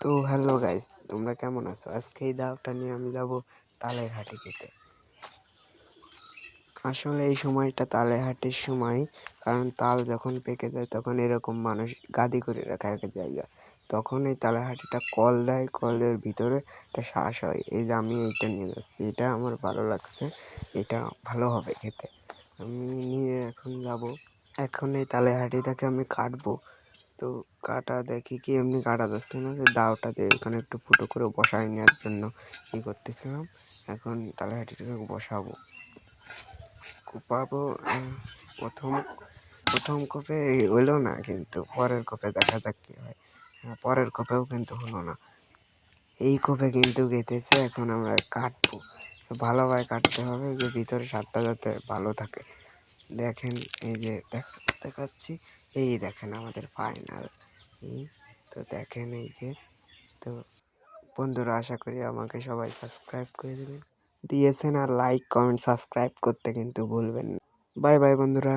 তো hello guys, তোমরা কেমন আছো? আজকে এই দাওটা নিয়ে আমি যাব তালের হাটে খেতে। আসলে এই সময়টা তালের হাটের সময়, কারণ তাল যখন পেকে যায় তখন এরকম মানুষ গাদি করে রাখা এক জায়গা, তখন এই তালের হাটিটা কল দেয়, কলের ভিতরে একটা শ্বাস হয়। এই যে আমি এইটা নিয়ে যাচ্ছি, এটা আমার ভালো লাগছে, এটা ভালো হবে খেতে। আমি নিয়ে এখন যাব। এখন এই তালের হাটিটাকে আমি কাটবো। তো কাটা দেখি কি এমনি কাটা যাচ্ছে না, যে দাওটা দিয়ে ওখানে একটু ফুটো করে বসাই নেওয়ার জন্য কি করতেছিলাম। এখন তালে হাঁটিটাকে বসাবো, কোপাবো। প্রথম প্রথম কোপে হইলো না, কিন্তু পরের কোপে দেখা যাক কি হয়। পরের কোপেও কিন্তু হলো না, এই কোপে কিন্তু গেঁথেছে। এখন আমরা কাটবো, ভালোভাবে কাটতে হবে, যে ভিতরে স্বাদটা যাতে ভালো থাকে। দেখেন, এই যে দেখাচ্ছি, এই দেখেন আমাদের ফাইনাল। এই তো দেখেন, এই যে। তো বন্ধুরা, আশা করি আমাকে সবাই সাবস্ক্রাইব করে দিয়েছেন, আর লাইক কমেন্ট সাবস্ক্রাইব করতে কিন্তু ভুলবেন না। বাই বাই বন্ধুরা।